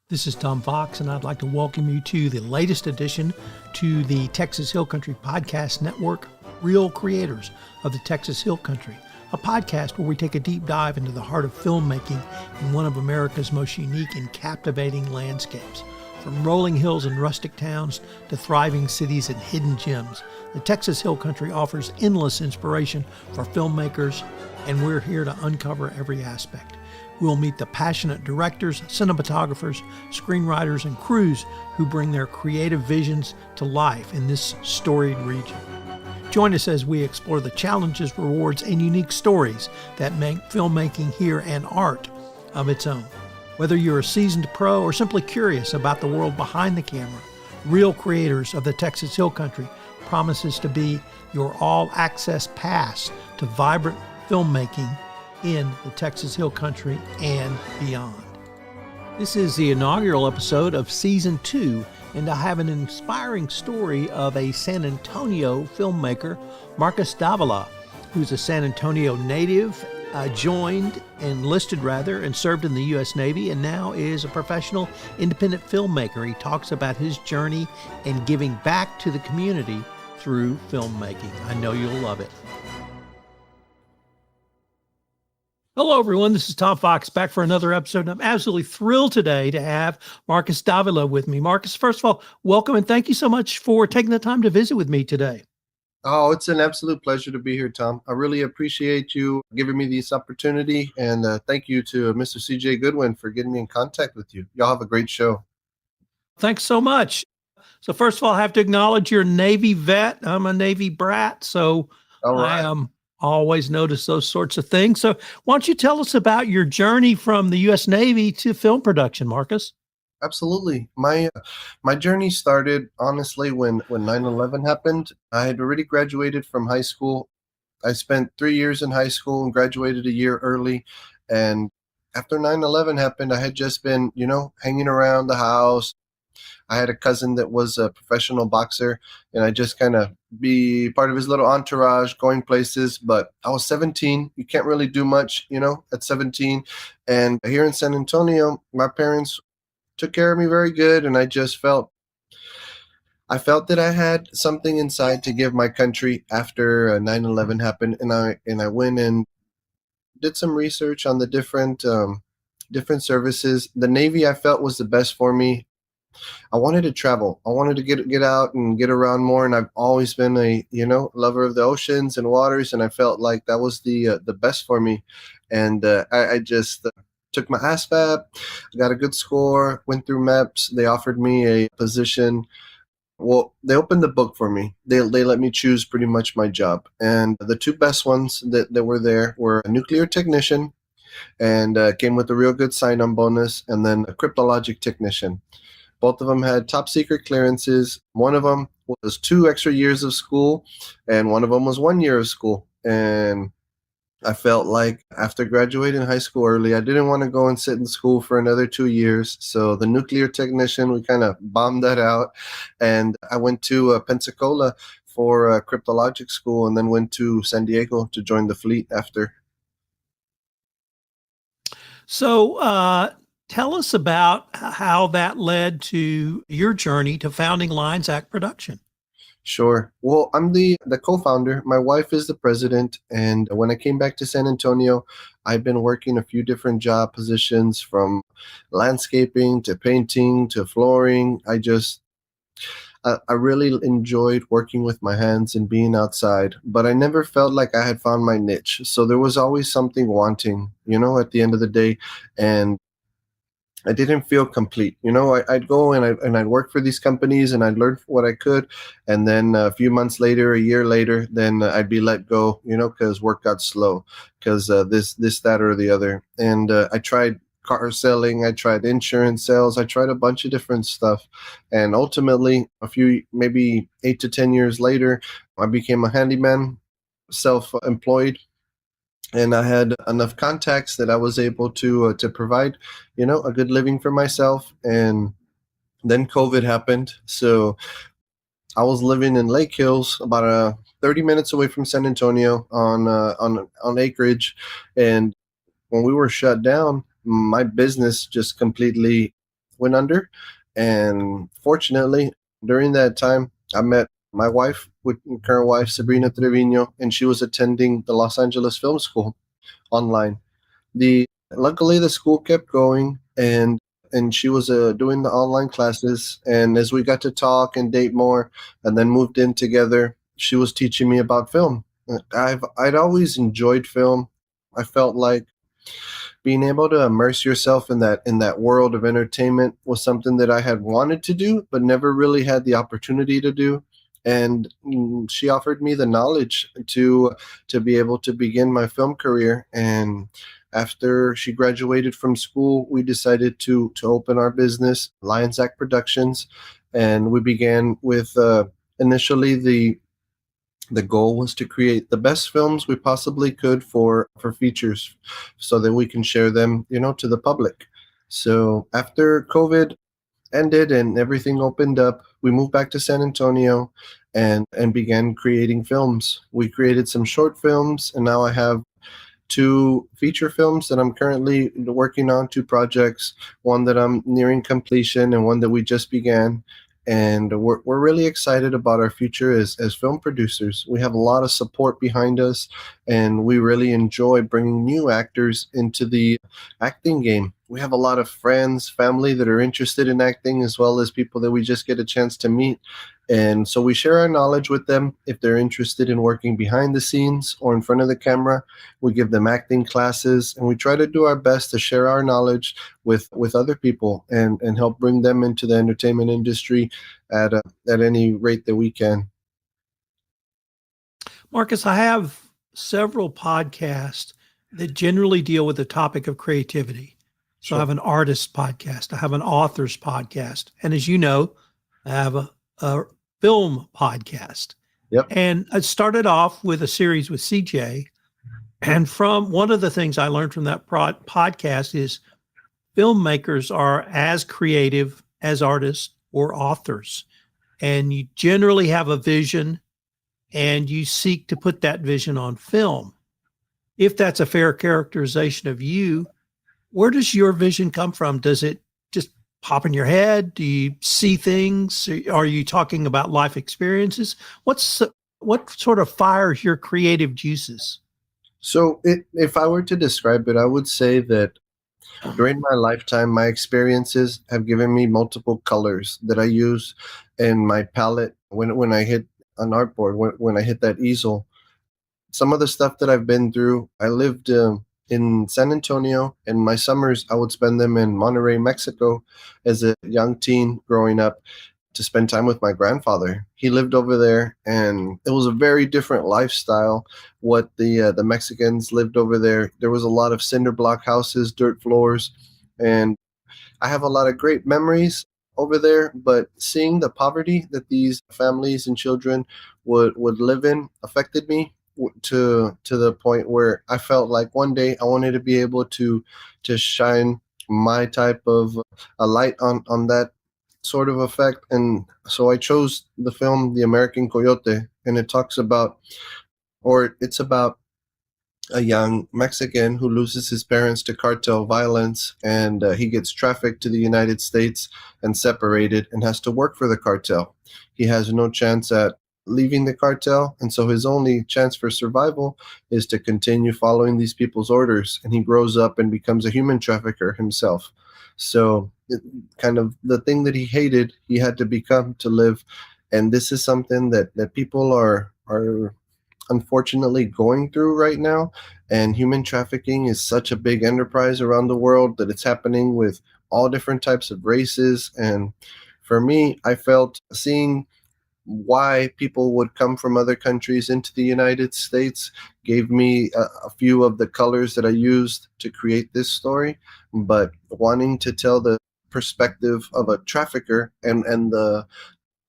This is Tom Fox, and I'd like to welcome you to the latest addition to the Texas Hill Country Podcast Network, Real Creators of the Texas Hill Country, a podcast where we take a deep dive into the heart of filmmaking in one of America's most unique and captivating landscapes. From rolling hills and rustic towns to thriving cities and hidden gems, the Texas Hill Country offers endless inspiration for filmmakers, and we're here to uncover every aspect. We'll meet the passionate directors, cinematographers, screenwriters, and crews who bring their creative visions to life in this storied region. Join us as we explore the challenges, rewards, and unique stories that make filmmaking here an art of its own. Whether you're a seasoned pro or simply curious about the world behind the camera, Real Creators of the Texas Hill Country promises to be your all-access pass to vibrant filmmaking in the Texas Hill Country and beyond. This is the inaugural episode of Season 2, and I have an inspiring story of a San Antonio filmmaker, Marcus Davila, who's a San Antonio native, enlisted and served in the U.S. Navy, and now is a professional independent filmmaker. He talks about his journey and giving back to the community through filmmaking. I know you'll love it. Hello, everyone. This is Tom Fox back for another episode. I'm absolutely thrilled today to have Marcus Davila with me. Marcus, first of all, welcome and thank you so much for taking the time to visit with me today. Oh, it's an absolute pleasure to be here, Tom. I really appreciate you giving me this opportunity, and thank you to Mr. CJ Goodwin for getting me in contact with you. Y'all have a great show. Thanks so much. So first of all, I have to acknowledge you're a Navy vet. I'm a Navy brat, so All right. I always notice those sorts of things. So why don't you tell us about your journey from the U.S. Navy to film production, Marcus? Absolutely. My journey started, honestly, when 9/11 happened. I had already graduated from high school. I spent 3 years in high school and graduated a year early. And after 9/11 happened, I had just been, hanging around the house. I had a cousin that was a professional boxer, and I just kind of be part of his little entourage, going places. But I was 17. You can't really do much, at 17. And here in San Antonio, my parents took care of me very good, and I felt that I had something inside to give my country after 9/11 happened. And I went and did some research on the different services. The Navy, I felt, was the best for me. I wanted to travel. I wanted to get out and get around more. And I've always been a, lover of the oceans and waters. And I felt like that was the best for me. And I just took my ASVAB, got a good score, went through MEPS. They offered me a position. Well, they opened the book for me. They let me choose pretty much my job. And the two best ones that were there were a nuclear technician, and came with a real good sign-on bonus, and then a cryptologic technician. Both of them had top secret clearances. One of them was 2 extra years of school, and one of them was 1 year of school. And I felt like after graduating high school early, I didn't want to go and sit in school for another 2 years. So the nuclear technician, we kind of bombed that out. And I went to Pensacola for cryptologic school, and then went to San Diego to join the fleet after. So tell us about how that led to your journey to founding LionsAct Production. Sure. Well, I'm the co-founder. My wife is the president. And when I came back to San Antonio, I've been working a few different job positions, from landscaping to painting to flooring. I really enjoyed working with my hands and being outside, but I never felt like I had found my niche. So there was always something wanting, at the end of the day. And I didn't feel complete. I'd go and I'd work for these companies, and I'd learn what I could. And then a few months later, a year later, then I'd be let go, because work got slow, because this, that, or the other. And I tried car selling. I tried insurance sales. I tried a bunch of different stuff. And ultimately, maybe 8 to 10 years later, I became a handyman, self-employed. And I had enough contacts that I was able to provide, a good living for myself. And then COVID happened. So I was living in Lake Hills, about 30 minutes away from San Antonio, on acreage. And when we were shut down, my business just completely went under. And fortunately, during that time, I met my wife, with current wife, Sabrina Trevino, and she was attending the Los Angeles Film School online. The Luckily the school kept going, and she was doing the online classes. And as we got to talk and date more, and then moved in together, she was teaching me about film. I'd always enjoyed film. I felt like being able to immerse yourself in that world of entertainment was something that I had wanted to do but never really had the opportunity to do. And she offered me the knowledge to be able to begin my film career. And after she graduated from school, we decided to open our business, LionsAct Productions, and we began with initially the goal was to create the best films we possibly could for features, so that we can share them, to the public. So after COVID ended and everything opened up, we moved back to San Antonio and began creating films. We created some short films, and now I have two feature films that I'm currently working on, two projects, one that I'm nearing completion and one that we just began. And we're really excited about our future as film producers. We have a lot of support behind us, and we really enjoy bringing new actors into the acting game. We have a lot of friends, family that are interested in acting, as well as people that we just get a chance to meet. And so we share our knowledge with them. If they're interested in working behind the scenes or in front of the camera, we give them acting classes, and we try to do our best to share our knowledge with other people and help bring them into the entertainment industry at any rate that we can. Marcus, I have several podcasts that generally deal with the topic of creativity. So I have an artist podcast, I have an author's podcast, and as you know, I have a film podcast. Yep. And I started off with a series with CJ. And from one of the things I learned from that podcast is filmmakers are as creative as artists or authors. And you generally have a vision and you seek to put that vision on film. If that's a fair characterization of you, where does your vision come from? Does it just pop in your head? Do you see things? Are you talking about life experiences? What sort of fires your creative juices? So if I were to describe it, I would say that during my lifetime, my experiences have given me multiple colors that I use in my palette when I hit an artboard, when I hit that easel. Some of the stuff that I've been through, I lived in San Antonio, and my summers I would spend them in Monterrey, Mexico, as a young teen growing up, to spend time with my grandfather. He lived over there, and it was a very different lifestyle. What the Mexicans lived over there, there was a lot of cinder block houses, dirt floors, and I have a lot of great memories over there. But seeing the poverty that these families and children would live in affected me to the point where I felt like one day I wanted to be able to shine my type of a light on that sort of effect. And so I chose the film The American Coyote, and it's about a young Mexican who loses his parents to cartel violence, and he gets trafficked to the United States and separated and has to work for the cartel. He has no chance at leaving the cartel, and so his only chance for survival is to continue following these people's orders, and he grows up and becomes a human trafficker himself. So kind of the thing that he hated, he had to become to live. And this is something that people are unfortunately going through right now. And human trafficking is such a big enterprise around the world that it's happening with all different types of races. And for me, I felt seeing why people would come from other countries into the United States gave me a few of the colors that I used to create this story. But wanting to tell the perspective of a trafficker and the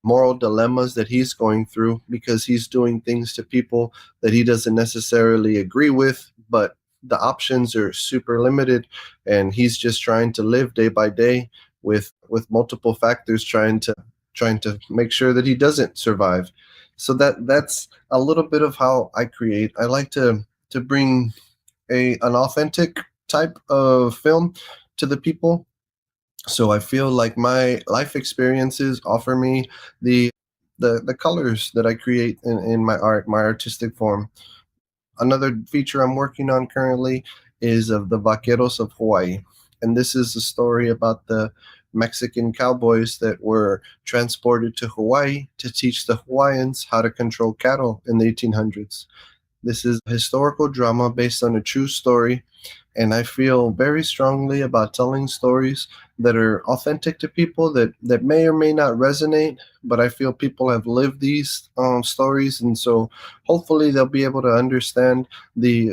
moral dilemmas that he's going through, because he's doing things to people that he doesn't necessarily agree with, but the options are super limited, and he's just trying to live day by day with multiple factors trying to make sure that he doesn't survive. So that's a little bit of how I create. I like to bring an authentic type of film to the people. So I feel like my life experiences offer me the the colors that I create in my art, my artistic form. Another feature I'm working on currently is of the Vaqueros of Hawaii. And this is a story about the Mexican cowboys that were transported to Hawaii to teach the Hawaiians how to control cattle in the 1800s. This is a historical drama based on a true story, and I feel very strongly about telling stories that are authentic to people that may or may not resonate, but I feel people have lived these stories, and so hopefully they'll be able to understand the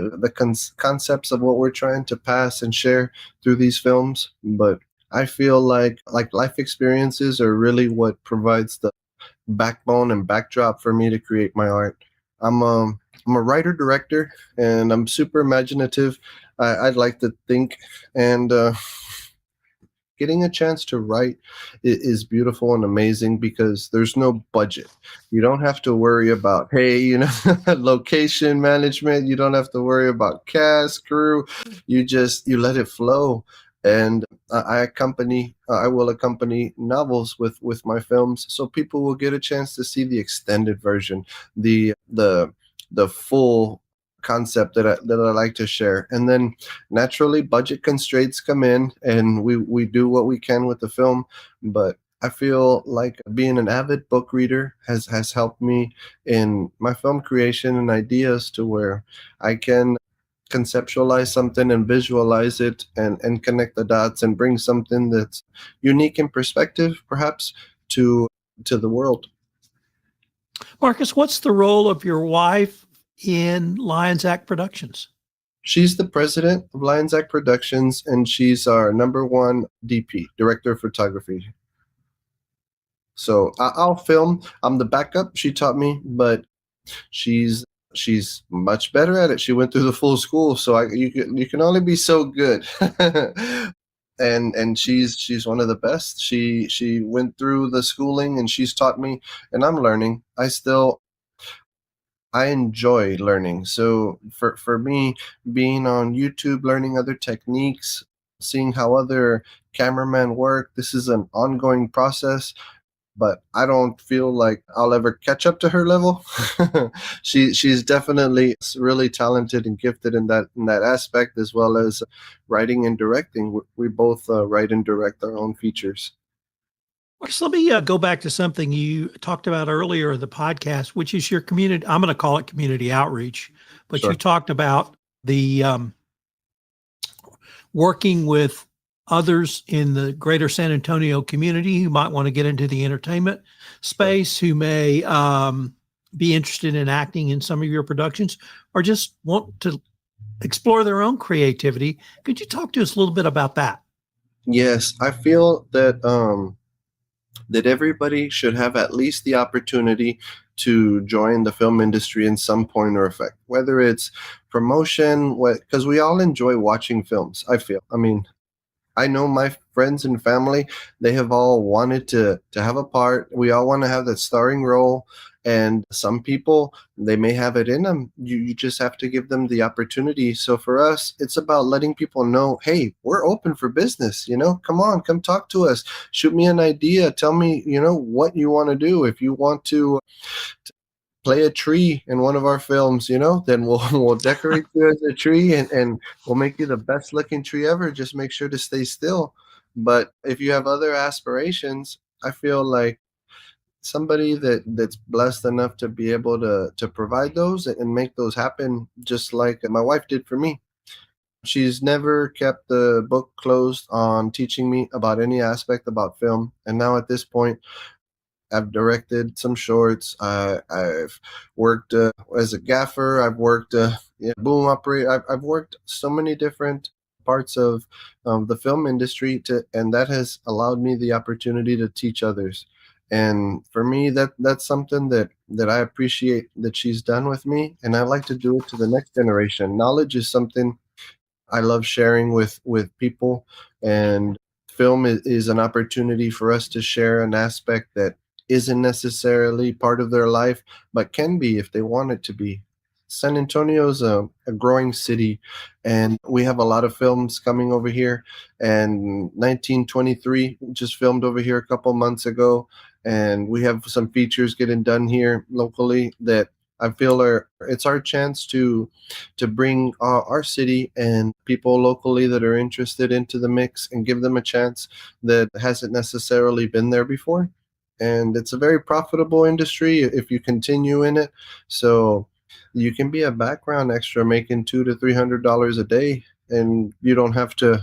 concepts of what we're trying to pass and share through these films. But I feel like life experiences are really what provides the backbone and backdrop for me to create my art. I'm a writer director, and I'm super imaginative. I'd like to think, and getting a chance to write is beautiful and amazing because there's no budget. You don't have to worry about, hey, location management. You don't have to worry about cast, crew. You let it flow. And I will accompany novels with my films, so people will get a chance to see the extended version, the full concept that I like to share. And then naturally budget constraints come in, and we do what we can with the film. But I feel like being an avid book reader has helped me in my film creation and ideas, to where I can conceptualize something and visualize it, and connect the dots and bring something that's unique in perspective, perhaps, to the world. Marcus, what's the role of your wife in LionsAct Productions? She's the president of LionsAct Productions, and she's our number one DP, director of photography. So I'll film. I'm the backup. She taught me, but she's she's much better at it. She went through the full school, so you can only be so good. And she's one of the best. She went through the schooling, and she's taught me, and I'm learning. I enjoy learning. So for me, being on YouTube, learning other techniques, seeing how other cameramen work, this is an ongoing process. But I don't feel like I'll ever catch up to her level. She's definitely really talented and gifted in that aspect, as well as writing and directing. We both write and direct our own features. Marcus, let me go back to something you talked about earlier in the podcast, which is your community. I'm going to call it community outreach, but you Sure. talked about the working with others in the greater San Antonio community who might want to get into the entertainment space, who may be interested in acting in some of your productions, or just want to explore their own creativity. Could you talk to us a little bit about that? Yes, I feel that everybody should have at least the opportunity to join the film industry in some point or effect, whether it's promotion, because we all enjoy watching films. I feel. I mean, I know my friends and family, they have all wanted to have a part. We all want to have that starring role. And some people, they may have it in them. You just have to give them the opportunity. So for us, it's about letting people know, hey, we're open for business. Come on, come talk to us. Shoot me an idea. Tell me, what you want to do. If you want to play a tree in one of our films, then we'll we'll decorate you as a tree, and we'll make you the best looking tree ever. Just make sure to stay still. But if you have other aspirations, I feel like somebody that's blessed enough to be able to provide those and make those happen, just like my wife did for me. She's never kept the book closed on teaching me about any aspect about film. And now at this point, I've directed some shorts. I've worked as a gaffer. I've worked boom operator. I've worked so many different parts of the film industry, and that has allowed me the opportunity to teach others. And for me, that's something that I appreciate that she's done with me, and I like to do it to the next generation. Knowledge is something I love sharing with people, and film is an opportunity for us to share an aspect that isn't necessarily part of their life, but can be if they want it to be. San Antonio is a growing city, and we have a lot of films coming over here. And 1923 just filmed over here a couple months ago, and we have some features getting done here locally that I feel it's our chance to bring our city and people locally that are interested into the mix and give them a chance that hasn't necessarily been there before. And it's a very profitable industry if you continue in it. So you can be a background extra making $200 to $300 a day, and you don't have to,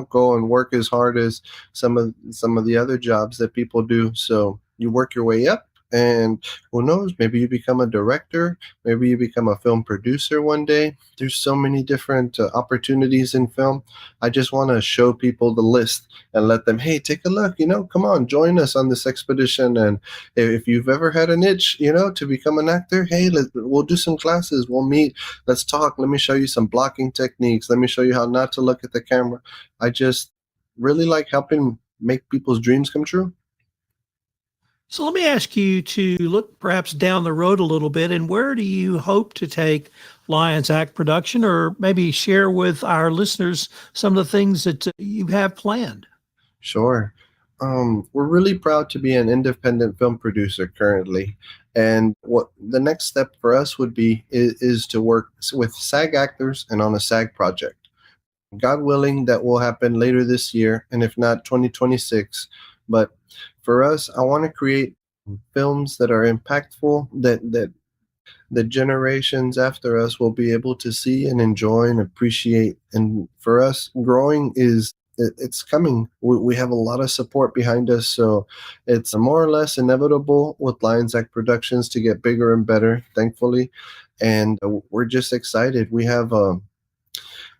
go and work as hard as some of the other jobs that people do. So you work your way up, and who knows, maybe you become a director, maybe you become a film producer one day. There's so many different opportunities in film. I just want to show people the list and let them, hey, take a look, come on, join us on this expedition. And if you've ever had an itch, to become an actor, hey, we'll do some classes, we'll meet, let's talk, let me show you some blocking techniques, let me show you how not to look at the camera. I just really like helping make people's dreams come true. So let me ask you to look perhaps down the road a little bit, and where do you hope to take LionsAct production, or maybe share with our listeners some of the things that you have planned? Sure. We're really proud to be an independent film producer currently. And what the next step for us would be is to work with SAG actors and on a SAG project. God willing, that will happen later this year, and if not, 2026. But for us, I want to create films that are impactful, that the generations after us will be able to see and enjoy and appreciate. And for us, growing it's coming. We have a lot of support behind us, so it's more or less inevitable with LionsAct Productions to get bigger and better, thankfully. And we're just excited.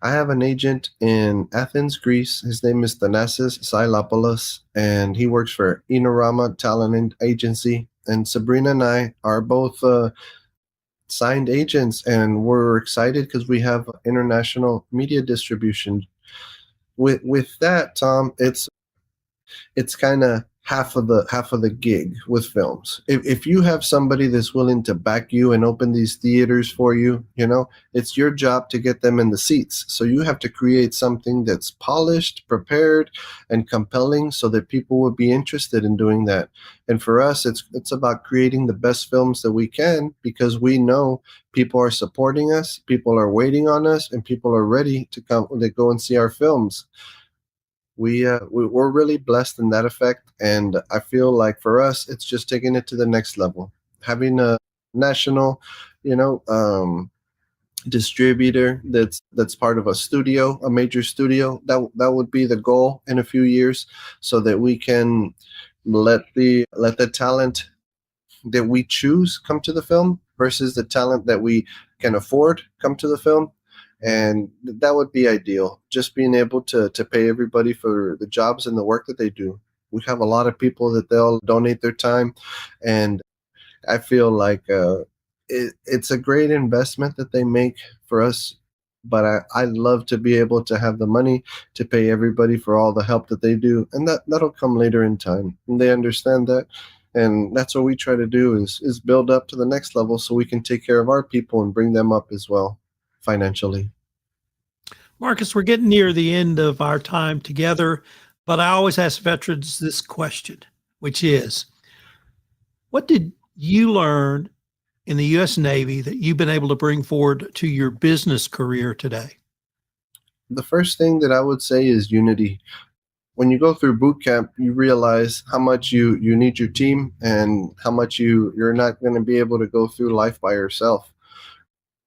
I have an agent in Athens, Greece. His name is Thanasis Silopoulos, and he works for Inorama Talent Agency. And Sabrina and I are both signed agents, and we're excited because we have international media distribution. With that, Tom, it's kind of half of the gig with films. If you have somebody that's willing to back you and open these theaters for you, it's your job to get them in the seats. So you have to create something that's polished, prepared, and compelling so that people will be interested in doing that. And for us, it's about creating the best films that we can, because we know people are supporting us, people are waiting on us, and people are ready to go and see our films. We're really blessed in that effect, and I feel like for us, it's just taking it to the next level. Having a national, distributor that's part of a studio, a major studio, that would be the goal in a few years, so that we can let the talent that we choose come to the film versus the talent that we can afford come to the film. And that would be ideal, just being able to pay everybody for the jobs and the work that they do. We have a lot of people that they'll donate their time, and I feel like it's a great investment that they make for us. But I love to be able to have the money to pay everybody for all the help that they do, and that'll come later in time, and they understand that. And that's what we try to do is build up to the next level so we can take care of our people and bring them up as well financially. Marcus, we're getting near the end of our time together, but I always ask veterans this question, which is, what did you learn in the U.S. Navy that you've been able to bring forward to your business career today? The first thing that I would say is unity. When you go through boot camp, you realize how much you need your team, and how much you're not going to be able to go through life by yourself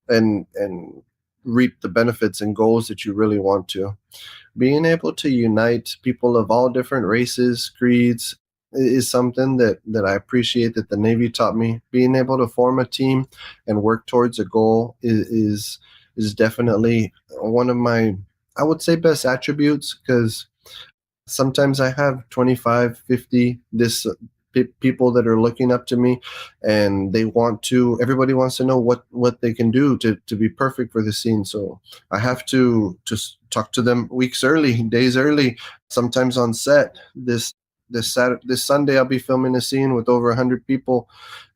and reap the benefits and goals that you really want to. Being able to unite people of all different races, creeds, is something that I appreciate that the Navy taught me. Being able to form a team and work towards a goal is definitely one of my, I would say, best attributes, because sometimes I have 25, 50 people that are looking up to me, and everybody wants to know what they can do to be perfect for the scene. So I have to just talk to them weeks early, days early, sometimes on set. This Sunday, I'll be filming a scene with over 100 people,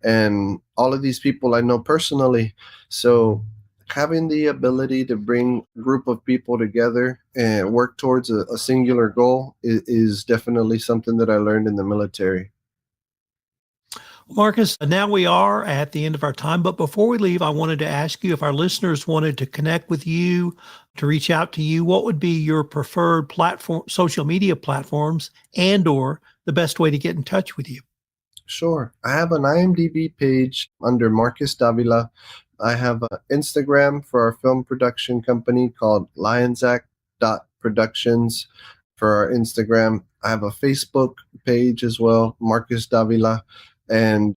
and all of these people I know personally. So having the ability to bring a group of people together and work towards a singular goal is definitely something that I learned in the military. Marcus, now we are at the end of our time, but before we leave, I wanted to ask you if our listeners wanted to connect with you, to reach out to you, what would be your preferred platform, social media platforms, and/or the best way to get in touch with you? Sure. I have an IMDb page under Marcus Davila. I have an Instagram for our film production company called LionsAct.productions for our Instagram. I have a Facebook page as well, Marcus Davila, and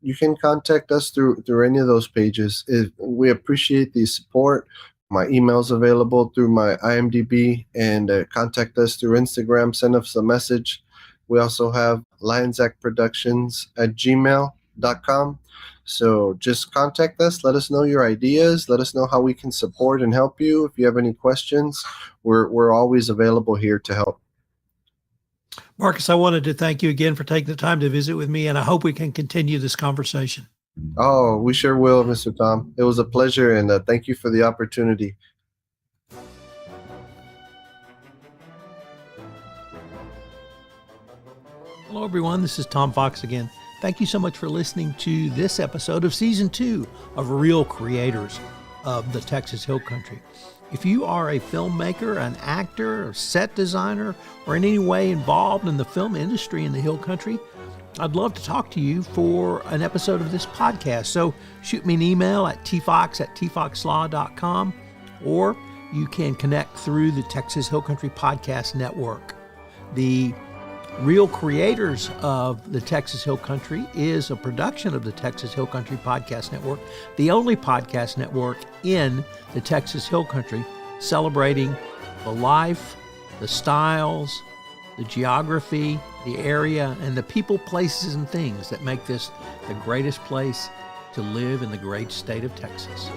you can contact us through any of those pages. We appreciate the support. My email's available through my IMDb, and contact us through Instagram. Send us a message. We also have lionsactproductions@gmail.com. So just contact us. Let us know your ideas. Let us know how we can support and help you. If you have any questions, we're always available here to help. Marcus, I wanted to thank you again for taking the time to visit with me, and I hope we can continue this conversation. Oh, we sure will, Mr. Tom. It was a pleasure, and thank you for the opportunity. Hello, everyone. This is Tom Fox again. Thank you so much for listening to this episode of Season 2 of Real Creators of the Texas Hill Country. If you are a filmmaker, an actor, a set designer, or in any way involved in the film industry in the Hill Country, I'd love to talk to you for an episode of this podcast. So shoot me an email at tfox@tfoxlaw.com, or you can connect through the Texas Hill Country Podcast Network. The Real Creators of the Texas Hill Country is a production of the Texas Hill Country Podcast Network, the only podcast network in the Texas Hill Country celebrating the life, the styles, the geography, the area, and the people, places, and things that make this the greatest place to live in the great state of Texas.